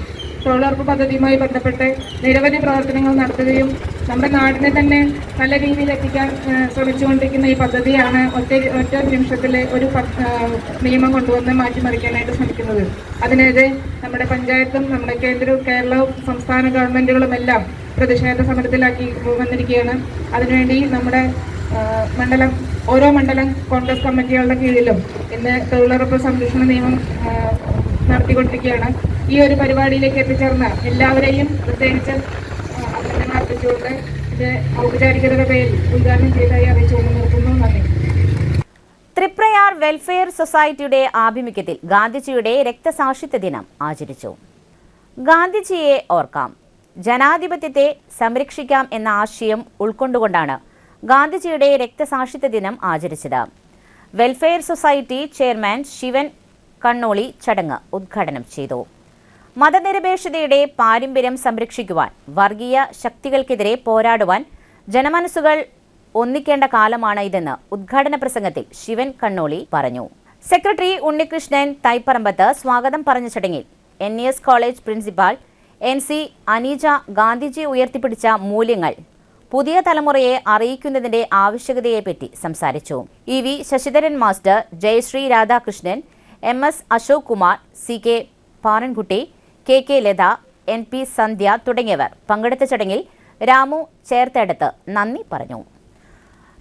തൊഴിലുറപ്പ് പദ്ധതിയുമായി ബന്ധപ്പെട്ട് നിരവധി പ്രവർത്തനങ്ങൾ നടത്തുകയും നമ്മുടെ നാടിനെ തന്നെ നല്ല രീതിയിൽ എത്തിക്കാൻ ശ്രമിച്ചുകൊണ്ടിരിക്കുന്ന ഈ പദ്ധതിയാണ് ഒറ്റ നിമിഷത്തിൽ ഒരു നിയമം കൊണ്ടുവന്ന് മാറ്റിമറിക്കാനായിട്ട് ശ്രമിക്കുന്നത്. അതിനെതിരെ നമ്മുടെ പഞ്ചായത്തും നമ്മുടെ കേരളവും സംസ്ഥാന ഗവൺമെൻറ്റുകളുമെല്ലാം പ്രതിഷേധ സമരത്തിലാക്കി വന്നിരിക്കുകയാണ്. അതിനുവേണ്ടി നമ്മുടെ ഓരോ മണ്ഡലം കോൺഗ്രസ് കമ്മിറ്റികളുടെ കീഴിലും ഇന്ന് തൊഴിലുറപ്പ് സംരക്ഷണ നിയമം നടത്തിക്കൊണ്ടിരിക്കുകയാണ്. ഈ ഒരു പരിപാടിയിലേക്ക് എത്തിച്ചേർന്ന എല്ലാവരെയും പ്രത്യേകിച്ച് അഭിനന്ദനം അർപ്പിച്ചുകൊണ്ട് ഇതിന്റെ ഔപചാരികതയുടെ പേരിൽ ഉദ്ഘാടനം ചെയ്തതായി അറിയിച്ചുകൊണ്ട് നിർത്തുന്നു. നന്ദി. തൃപ്രയാർ വെൽഫെയർ സൊസൈറ്റിയുടെ ആഭിമുഖ്യത്തിൽ ഗാന്ധിജിയുടെ രക്തസാക്ഷിത്വ ദിനം ആചരിച്ചു. ഗാന്ധിജിയെ ഓർക്കാം, ജനാധിപത്യത്തെ സംരക്ഷിക്കാം എന്ന ആശയം ഉൾക്കൊണ്ടുകൊണ്ടാണ് ഗാന്ധിജിയുടെ രക്തസാക്ഷിത്വ ദിനം ആചരിച്ചത്. Welfare society chairman Sivan Kannoli ചടങ്ങ് ഉദ്ഘാടനം ചെയ്തു. മതനിരപേക്ഷതയുടെ പാരമ്പര്യം സംരക്ഷിക്കുവാൻ, വർഗീയ ശക്തികൾക്കെതിരെ പോരാടുവാൻ ജനമനസ്സുകൾ ഒന്നിക്കേണ്ട കാലമാണ് ഇതെന്ന് ഉദ്ഘാടന പ്രസംഗത്തിൽ ശിവൻ കണ്ണോളി പറഞ്ഞു. സെക്രട്ടറി ഉണ്ണികൃഷ്ണൻ തൈപ്പറമ്പത്ത് സ്വാഗതം പറഞ്ഞ ചടങ്ങിൽ NES college principal NC Aneeja Gandhiji ഉയർത്തിപ്പിടിച്ച മൂല്യങ്ങൾ പുതിയ തലമുറയെ അറിയിക്കുന്നതിന്റെ ആവശ്യകതയെപ്പറ്റി സംസാരിച്ചു. EV Sasidharan master, Jayasree Radhakrishnan, MS Ashok Kumar, CK Parankutty, KK Latha, NP Sandhya തുടങ്ങിയവർ പങ്കെടുത്ത ചടങ്ങിൽ രാമു ചേർത്തെടുത്ത് നന്ദി പറഞ്ഞു.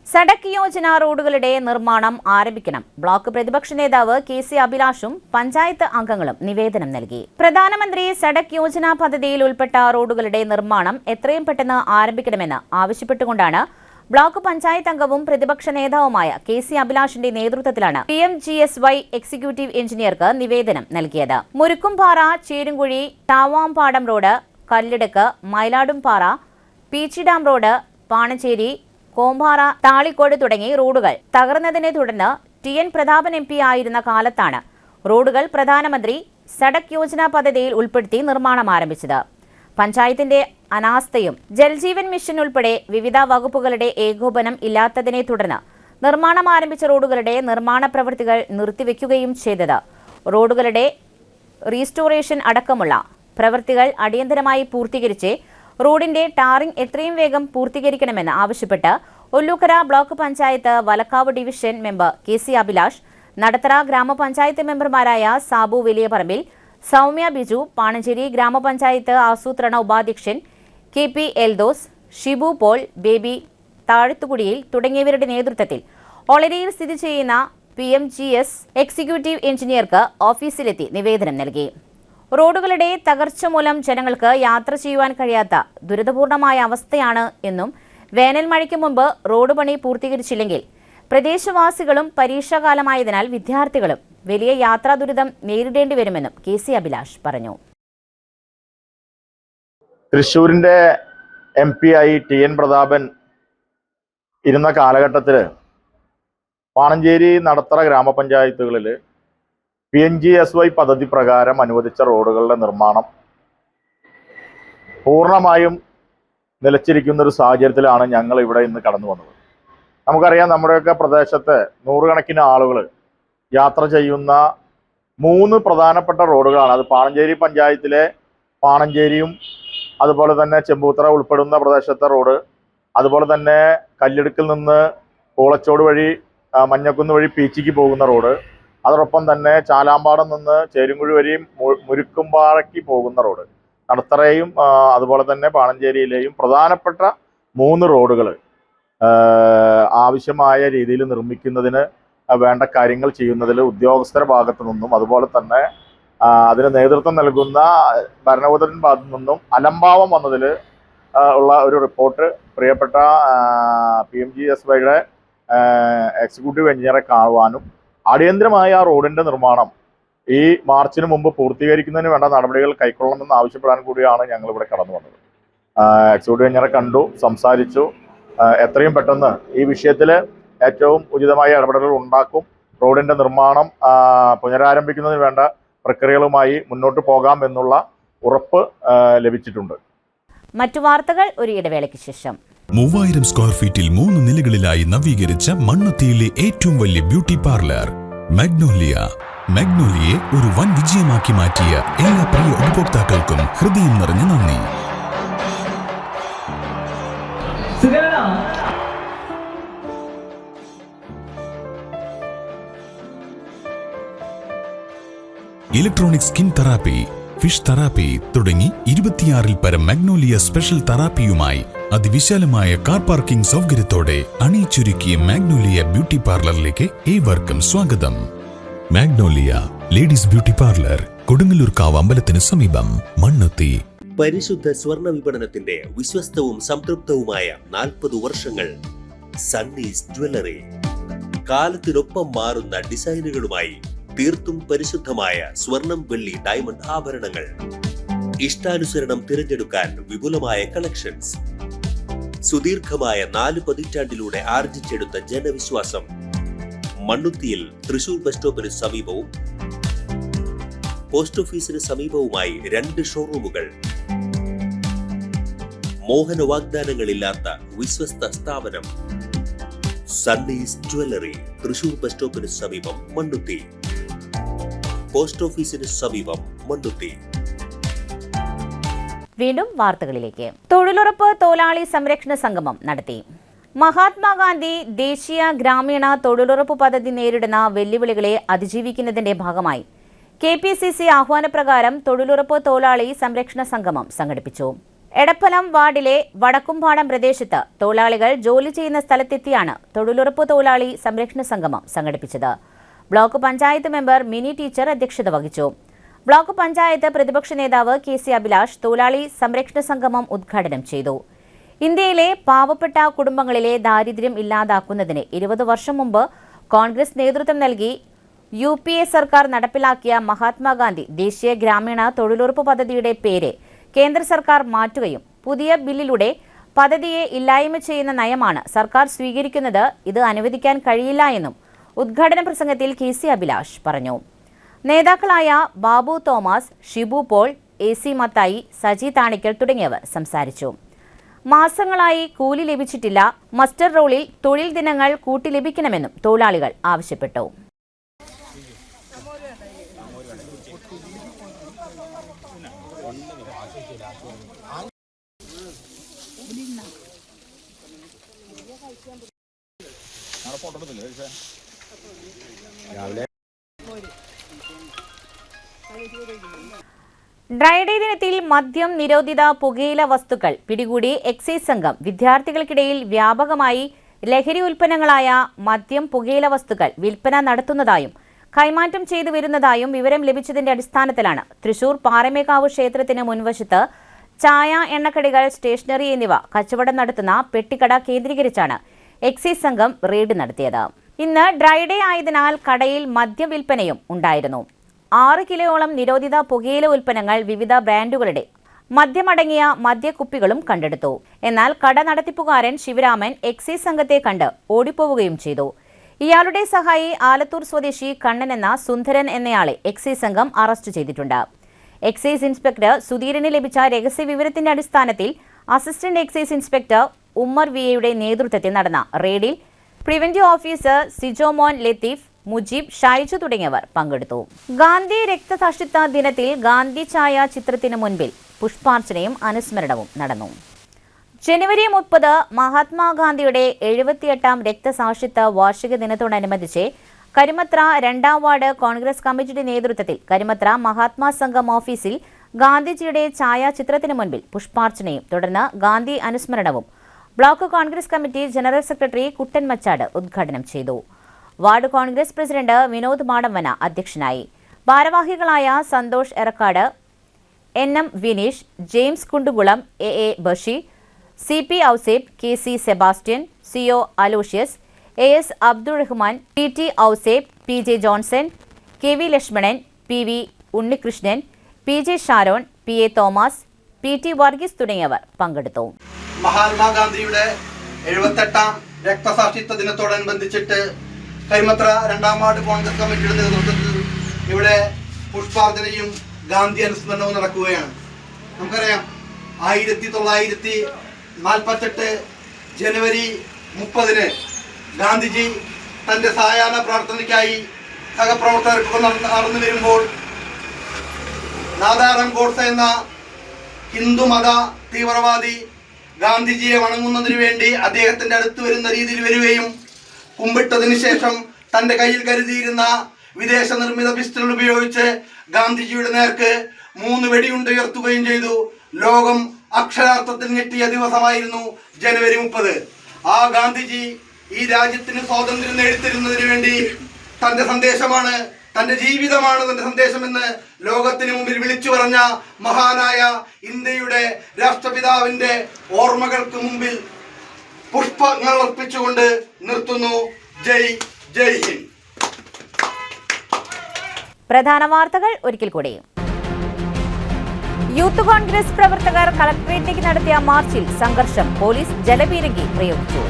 സഡക് യോജന റോഡുകളുടെ നിർമ്മാണം ആരംഭിക്കണം. ബ്ലോക്ക് പ്രതിപക്ഷ നേതാവ് KC അഭിലാഷും പഞ്ചായത്ത് അംഗങ്ങളും നിവേദനം നൽകി. പ്രധാനമന്ത്രി സഡക് യോജന പദ്ധതിയിൽ ഉൾപ്പെട്ട റോഡുകളുടെ നിർമ്മാണം എത്രയും പെട്ടെന്ന് ആരംഭിക്കണമെന്ന് ആവശ്യപ്പെട്ടുകൊണ്ടാണ് ബ്ലോക്ക് പഞ്ചായത്ത് അംഗവും പ്രതിപക്ഷ നേതാവുമായ KC അഭിലാഷിന്റെ നേതൃത്വത്തിലാണ് PMGSY എക്സിക്യൂട്ടീവ് എഞ്ചിനീയർക്ക് നിവേദനം നൽകിയത്. മുരുക്കുംപാറ, ചേരുംകുഴി, ടാവാംപാടം റോഡ്, കല്ലിടുക്ക്, മയിലാടുംപാറ, പീച്ചിഡാം റോഡ്, പാണച്ചേരി, കോമ്പാറ, താളിക്കോട് തുടങ്ങി റോഡുകൾ തകർന്നതിനെ തുടർന്ന് TN പ്രതാപൻ MP ആയിരുന്ന കാലത്താണ് റോഡുകൾ പ്രധാനമന്ത്രി സഡക് യോജന പദ്ധതിയിൽ ഉൾപ്പെടുത്തി നിർമ്മാണം ആരംഭിച്ചത്. പഞ്ചായത്തിന്റെ അനാസ്ഥയും ജൽജീവൻ മിഷൻ ഉൾപ്പെടെ വിവിധ വകുപ്പുകളുടെ ഏകോപനം ഇല്ലാത്തതിനെ തുടർന്ന് നിർമ്മാണം ആരംഭിച്ച റോഡുകളുടെ നിർമ്മാണ പ്രവൃത്തികൾ നിർത്തിവെക്കുകയും ചെയ്തത്. റോഡുകളുടെ റീസ്റ്റോറേഷൻ അടക്കമുള്ള പ്രവൃത്തികൾ അടിയന്തരമായി പൂർത്തീകരിച്ച് റോഡിന്റെ ടാറിംഗ് എത്രയും വേഗം പൂർത്തീകരിക്കണമെന്ന് ആവശ്യപ്പെട്ട് Ollukkara block panchayat Valakkavu division member KC Abhilash, Nadathara ഗ്രാമപഞ്ചായത്ത് മെമ്പർമാരായ സാബു വലിയപറമ്പിൽ, സൗമ്യ ബിജു, പാണഞ്ചേരി ഗ്രാമപഞ്ചായത്ത് ആസൂത്രണ ഉപാധ്യക്ഷൻ KP Eldhose, Shibu Paul, Baby Thazhathukudiyil തുടങ്ങിയവരുടെ നേതൃത്വത്തിൽ ഒളരിയിൽ സ്ഥിതി ചെയ്യുന്ന PMGS എക്സിക്യൂട്ടീവ് എഞ്ചിനീയർക്ക് ഓഫീസിലെത്തി നിവേദനം നൽകി. റോഡുകളുടെ തകർച്ച മൂലം ജനങ്ങൾക്ക് യാത്ര ചെയ്യുവാൻ കഴിയാത്ത ദുരിതപൂർണമായ അവസ്ഥയാണ് എന്നും വേനൽ മഴയ്ക്ക് മുമ്പ് റോഡ് പണി പൂർത്തീകരിച്ചില്ലെങ്കിൽ പ്രദേശവാസികളും പരീക്ഷാകാലമായതിനാൽ വിദ്യാർത്ഥികളും വലിയ യാത്രാ ദുരിതം നേരിടേണ്ടി വരുമെന്നും KC അഭിലാഷ് പറഞ്ഞു. തൃശ്ശൂരിന്റെ MP ആയി TN പ്രതാപൻ ഇരുന്ന കാലഘട്ടത്തിൽ പാണഞ്ചേരി, നടത്തറ ഗ്രാമപഞ്ചായത്തുകളിൽ PMGSY പദ്ധതി പ്രകാരം അനുവദിച്ച റോഡുകളുടെ നിർമ്മാണം പൂർണ്ണമായും നിലച്ചിരിക്കുന്ന ഒരു സാഹചര്യത്തിലാണ് ഞങ്ങൾ ഇവിടെ ഇന്ന് കടന്നു വന്നത്. നമുക്കറിയാം, നമ്മുടെയൊക്കെ പ്രദേശത്ത് നൂറുകണക്കിന് ആളുകൾ യാത്ര ചെയ്യുന്ന 3 പ്രധാനപ്പെട്ട റോഡുകളാണ്. അത് പാണഞ്ചേരി പഞ്ചായത്തിലെ പാണഞ്ചേരിയും, അതുപോലെ തന്നെ ചെമ്പൂത്തറ ഉൾപ്പെടുന്ന പ്രദേശത്തെ റോഡ്, അതുപോലെ തന്നെ കല്ലിടുക്കിൽ നിന്ന് പൂളച്ചോട് വഴി മഞ്ഞക്കുന്ന് വഴി പീച്ചിക്ക് പോകുന്ന റോഡ്, അതോടൊപ്പം തന്നെ ചാലാമ്പാടം നിന്ന് ചേരുംകുഴി വരെയും മുരുക്കുംപാറയ്ക്ക് പോകുന്ന റോഡ്, നടത്തറയും അതുപോലെ തന്നെ പാണഞ്ചേരിയിലെയും പ്രധാനപ്പെട്ട 3 റോഡുകൾ ആവശ്യമായ രീതിയിൽ നിർമ്മിക്കുന്നതിന് വേണ്ട കാര്യങ്ങൾ ചെയ്യുന്നതിൽ ഉദ്യോഗസ്ഥരുടെ ഭാഗത്തു നിന്നും അതുപോലെ തന്നെ അതിന് നേതൃത്വം നൽകുന്ന ഭരണകൂടത്തിൻ്റെ ഭാഗത്തു നിന്നും അലംഭാവം വന്നതിൽ ഉള്ള ഒരു റിപ്പോർട്ട് പ്രിയപ്പെട്ട PMGSYയുടെ എക്സിക്യൂട്ടീവ് എഞ്ചിനീയറെ കാണുവാനും അടിയന്തരമായ ആ റോഡിന്റെ നിർമ്മാണം ഈ മാർച്ചിന് മുമ്പ് പൂർത്തീകരിക്കുന്നതിന് വേണ്ട നടപടികൾ കൈക്കൊള്ളണമെന്ന് ആവശ്യപ്പെടാൻ കൂടിയാണ് ഞങ്ങൾ ഇവിടെ കടന്നു വന്നത്. എക്സിക്യൂട്ടീവ് എഞ്ചിനീയറെ കണ്ടു, സംസാരിച്ചു. എത്രയും പെട്ടെന്ന് ഈ വിഷയത്തിൽ ഏറ്റവും ഉചിതമായ ഇടപെടലുകൾ ഉണ്ടാക്കും. റോഡിന്റെ നിർമ്മാണം പുനരാരംഭിക്കുന്നതിന് വേണ്ട പ്രക്രിയകളുമായി മുന്നോട്ട് പോകാം എന്നുള്ള ഉറപ്പ് ലഭിച്ചിട്ടുണ്ട്. മറ്റു വാർത്തകൾ ഒരു ഇടവേളയ്ക്ക് ശേഷം. 3000 സ്ക്വയർ ഫീറ്റിൽ 3 നിലകളിലായി നവീകരിച്ച മണ്ണുത്തിയിലെ ഏറ്റവും വലിയ ബ്യൂട്ടി പാർലർ മാഗ്നോലിയ. മാഗ്നോലിയെ ഒരു വൻ വിജയമാക്കി മാറ്റിയ എല്ലാ പ്രിയ ഉപഭോക്താക്കൾക്കും ഹൃദയം നിറഞ്ഞ നന്ദി. Electronic skin therapy, fish therapy തുടങ്ങി 26-ൽ പരം മാഗ്നോലിയ സ്പെഷ്യൽ തെറാപ്പിയുമായി അതിവിശാലമായ കാർ പാർക്കിംഗ് സൗകര്യത്തോടെ അണിയിച്ചൊരുക്കിയ മാഗ്നോലിയ ബ്യൂട്ടി പാർലറിലേക്ക് ഏവർക്കും സ്വാഗതം. മാഗ്നോലിയ ലേഡീസ് ബ്യൂട്ടി പാർലർ, കൊടുങ്ങല്ലൂർക്കാവ് അമ്പലത്തിന് സമീപം, മണ്ണുത്തി. പരിശുദ്ധ സ്വർണ്ണ വിപണനത്തിന്റെ വിശ്വസ്തവും സംതൃപ്തവുമായ 40 വർഷങ്ങൾ. സണ്ണീസ് ജ്വല്ലറി. കാലത്തിനൊപ്പം മാറുന്ന ഡിസൈനുകളുമായി തീർത്തും പരിശുദ്ധമായ സ്വർണം, വെള്ളി, ഡയമണ്ട് ആഭരണങ്ങൾ. ഇഷ്ടാനുസരണം തിരഞ്ഞെടുക്കാൻ വിപുലമായ കളക്ഷൻസ്. സുദീർഘമായ 4 പതിറ്റാണ്ടിലൂടെ ആർജിച്ചെടുത്ത ജനവിശ്വാസം. മണ്ണുത്തിയിൽ തൃശൂർ ബസ് സ്റ്റോപ്പിന് സമീപവും പോസ്റ്റ് ഓഫീസിന് സമീപവുമായി 2 ഷോറൂമുകൾ. മോഹന വാഗ്ദാനങ്ങളില്ലാത്ത വിശ്വസ്ത സ്ഥാപനം. സണ്ണീസ് ജ്വല്ലറി. തൃശൂർ ബസ് സ്റ്റോപ്പിന് സമീപം മണ്ണുത്തി. പോസ്റ്റ് ഓഫീസിന് സമീപം മണ്ണുത്തി. വീണ്ടും വാർത്തകളിലേക്ക്. തൊഴിലുറപ്പ് തൊഴിലാളി സംരക്ഷണ സംഗമം നടത്തി. മഹാത്മാഗാന്ധി ദേശീയ ഗ്രാമീണ തൊഴിലുറപ്പ് പദ്ധതി നേരിടുന്ന വെല്ലുവിളികളെ അതിജീവിക്കുന്നതിന്റെ ഭാഗമായി KPCC ആഹ്വാനപ്രകാരം തൊഴിലുറപ്പ് തൊഴിലാളി സംരക്ഷണ സംഗമം സംഘടിപ്പിച്ചു. എടപ്പലം വാർഡിലെ വടക്കുംപാടം പ്രദേശത്ത് തൊഴിലാളികൾ ജോലി ചെയ്യുന്ന സ്ഥലത്തെത്തിയാണ് തൊഴിലുറപ്പ് തൊഴിലാളി സംരക്ഷണ സംഗമം സംഘടിപ്പിച്ചത്. Block panchayat member mini teacher അധ്യക്ഷത വഹിച്ചു. ബ്ലോക്ക് പഞ്ചായത്ത് പ്രതിപക്ഷ നേതാവ് KC അഭിലാഷ് തൊഴിലാളി സംരക്ഷണ സംഗമം ഉദ്ഘാടനം ചെയ്തു. ഇന്ത്യയിലെ പാവപ്പെട്ട കുടുംബങ്ങളിലെ ദാരിദ്ര്യം ഇല്ലാതാക്കുന്നതിന് 20 വർഷം മുമ്പ് കോൺഗ്രസ് നേതൃത്വം നൽകി UPA സർക്കാർ നടപ്പിലാക്കിയ മഹാത്മാഗാന്ധി ദേശീയ ഗ്രാമീണ തൊഴിലുറപ്പ് പദ്ധതിയുടെ പേര് കേന്ദ്ര സർക്കാർ മാറ്റുകയും പുതിയ ബില്ലിലൂടെ പദ്ധതിയെ ഇല്ലായ്മ ചെയ്യുന്ന നയമാണ് സർക്കാർ സ്വീകരിക്കുന്നത്. ഇത് അനുവദിക്കാൻ കഴിയില്ല എന്നും ഉദ്ഘാടന പ്രസംഗത്തിൽ KC അഭിലാഷ് പറഞ്ഞു. നേതാക്കളായ Babu Thomas, Shibu Paul, AC Mathai, Saji Thanikkal തുടങ്ങിയവർ സംസാരിച്ചു. മാസങ്ങളായി കൂലി ലഭിച്ചിട്ടില്ല. മസ്റ്റർ റോളിൽ തൊഴിൽ ദിനങ്ങൾ കൂട്ടി ലഭിക്കണമെന്നും തൊഴിലാളികൾ ആവശ്യപ്പെട്ടു. ഡ്രൈഡേ ദിനത്തിൽ മദ്യം, നിരോധിത പുകയില വസ്തുക്കൾ പിടികൂടി എക്സൈസ് സംഘം വിദ്യാർത്ഥികൾക്കിടയിൽ വ്യാപകമായി ലഹരി ഉൽപ്പന്നങ്ങളായ മദ്യം, പുകയില വസ്തുക്കൾ വിൽപ്പന നടത്തുന്നതായും കൈമാറ്റം ചെയ്തു വരുന്നതായും വിവരം ലഭിച്ചതിന്റെ അടിസ്ഥാനത്തിലാണ് തൃശൂർ പാറമേക്കാവ് ക്ഷേത്രത്തിന് മുൻവശത്ത് ചായ, എണ്ണക്കടികൾ, സ്റ്റേഷനറി എന്നിവ കച്ചവടം നടത്തുന്ന പെട്ടിക്കട കേന്ദ്രീകരിച്ചാണ് എക്സൈസ് സംഘം റെയ്ഡ് നടത്തിയത്. ഇന്ന് ഡ്രൈഡേ ആയതിനാൽ കടയിൽ മദ്യവിൽപ്പനയും ഉണ്ടായിരുന്നു. 6 കിലോയോളം നിരോധിത പുകയില ഉൽപ്പന്നങ്ങൾ, വിവിധ ബ്രാൻഡുകളുടെ മദ്യമടങ്ങിയ മദ്യക്കുപ്പികളും കണ്ടെടുത്തു. എന്നാൽ കട നടത്തിപ്പുകാരൻ ശിവരാമൻ എക്സൈസ് സംഘത്തെ കണ്ട് ഓടിപ്പോവുകയും ചെയ്തു. ഇയാളുടെ സഹായി ആലത്തൂർ സ്വദേശി കണ്ണൻ എന്ന സുന്ദരൻ എന്നയാളെ എക്സൈസ് സംഘം അറസ്റ്റ് ചെയ്തിട്ടുണ്ട്. എക്സൈസ് ഇൻസ്പെക്ടർ സുധീരന് ലഭിച്ച രഹസ്യ വിവരത്തിന്റെ അടിസ്ഥാനത്തിൽ അസിസ്റ്റന്റ് എക്സൈസ് ഇൻസ്പെക്ടർ ഉമ്മർ വിയയുടെ നേതൃത്വത്തിൽ നടന്ന റെയ്ഡിൽ പ്രിവന്റീവ് ഓഫീസർ സിജോമോൻ ലത്തീഫ്, മുജീബ്, ഷൈജു തുടങ്ങിയവർ പങ്കെടുത്തു. ഗാന്ധി രക്തസാക്ഷിത്വ ദിനത്തിൽ ഗാന്ധി ഛായ ചിത്രത്തിന് മുൻപിൽ പുഷ്പാർച്ചനയും അനുസ്മരണവും നടന്നു. ജനുവരി 30 മഹാത്മാഗാന്ധിയുടെ 78ാം രക്തസാക്ഷിത്വ വാർഷിക ദിനത്തോടനുബന്ധിച്ച് കരിമത്ര 2ാം വാർഡ് കോൺഗ്രസ് കമ്മിറ്റിയുടെ നേതൃത്വത്തിൽ കരിമത്ര മഹാത്മാ സംഘം ഓഫീസിൽ ഗാന്ധിജിയുടെ ഛായാചിത്രത്തിന് മുൻപിൽ പുഷ്പാർച്ചനയും തുടർന്ന് ഗാന്ധി അനുസ്മരണവും block Congress committee general secretary Kuttan Machad ഉദ്ഘാടനം ചെയ്തു. വാർഡ് കോൺഗ്രസ് പ്രസിഡന്റ് വിനോദ് മാടവന അധ്യക്ഷനായി. ഭാരവാഹികളായ Santhosh Erakkad, NM Vineesh, James Kundukulam, AA Bashi, CP Ouseph, KC Sebastian, CO Aloysius, AS Abdul Rahman, PT Ouseph, PJ Johnson, KV Lakshmanan, PV Unnikrishnan, PJ Sharon, PA Thomas, PT Varghese തുടങ്ങിയവർ പങ്കെടുത്തു. മഹാത്മാഗാന്ധിയുടെ 78ാം രക്തസാക്ഷിത്വ ദിനത്തോടനുബന്ധിച്ചിട്ട് കരിമത്ര 2ാം വാർഡ് കോൺഗ്രസ് കമ്മിറ്റിയുടെ നേതൃത്വത്തിൽ ഇവിടെ പുഷ്പാർച്ചനയും ഗാന്ധി അനുസ്മരണവും നടക്കുകയാണ്. നമുക്കറിയാം 1948 ജനുവരി 30 ഗാന്ധിജി തൻ്റെ സായാഹ്ന പ്രാർത്ഥനയ്ക്കായി സഹപ്രവർത്തകർക്കൊപ്പം നടന്നു വരുമ്പോൾ നാഥാറാം ഗോഡ്സെ എന്ന ഹിന്ദു മത തീവ്രവാദി ഗാന്ധിജിയെ വണങ്ങുന്നതിന് വേണ്ടി അദ്ദേഹത്തിന്റെ അടുത്ത് വരുന്ന രീതിയിൽ വരികയും കുമ്പിട്ടതിന് ശേഷം തന്റെ കയ്യിൽ കരുതിയിരുന്ന വിദേശ നിർമ്മിത പിസ്റ്റൾ ഉപയോഗിച്ച് ഗാന്ധിജിയുടെ നേർക്ക് 3 വെടിയുണ്ടുയർത്തുകയും ചെയ്തു. ലോകം അക്ഷരാർത്ഥത്തിൽ ഞെട്ടിയ ദിവസമായിരുന്നു ജനുവരി 30. ആ ഗാന്ധിജി ഈ രാജ്യത്തിന് സ്വാതന്ത്ര്യം നേടിത്തരുന്നതിന് വേണ്ടി തന്റെ സന്ദേശമാണ് തന്റെ ജീവിതമാണ് തന്റെ സന്ദേശമെന്ന് ലോകത്തിന് മുമ്പിൽ വിളിച്ചു പറഞ്ഞ മഹാനായ ഇന്ത്യയുടെ രാഷ്ട്രപിതാവിന്റെ ഓർമ്മകൾക്ക് മുമ്പിൽ പുഷ്പങ്ങൾ അർപ്പിച്ചുകൊണ്ട് നിർത്തുന്നു. ജയ് ജയ് ഹിന്ദ്. പ്രധാന വാർത്തകൾ ഒരിക്കൽ കൂടി. യൂത്ത് കോൺഗ്രസ് പ്രവർത്തകർ കളക്ടറേറ്റിലേക്ക് നടത്തിയ മാർച്ചിൽ സംഘർഷം, പോലീസ് ജലപീരങ്കി പ്രയോഗിച്ചു.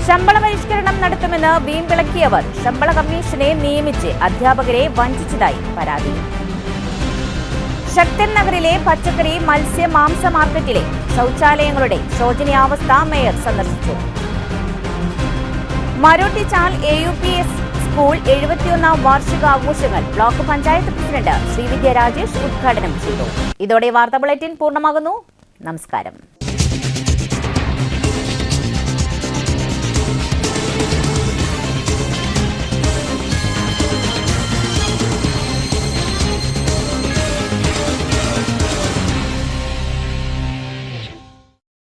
ശമ്പള പരിഷ്കരണം നടത്തുമെന്ന് വീമ്പിളക്കിയവർ, ശമ്പള കമ്മീഷനെ നിയമിച്ച് അധ്യാപകരെ വഞ്ചിച്ചതായി പരാതി. ശക്തൻ നഗറിലെ പച്ചക്കറി, മത്സ്യ, മാംസ മാർക്കറ്റിലെ ശൌചാലയങ്ങളുടെ ശോചനീയാവസ്ഥ മേയർ സന്ദർശിച്ചു. മരോട്ടിച്ചാൽ AUPS സ്കൂൾ 71ാം വാർഷികാഘോഷങ്ങൾ ബ്ലോക്ക് പഞ്ചായത്ത് പ്രസിഡന്റ് ശ്രീവിദ്യ രാജേഷ് ഉദ്ഘാടനം ചെയ്തു. ഇതോടെ വാർത്താ ബുള്ളറ്റിൻ പൂർണ്ണമാകുന്നു. നമസ്കാരം.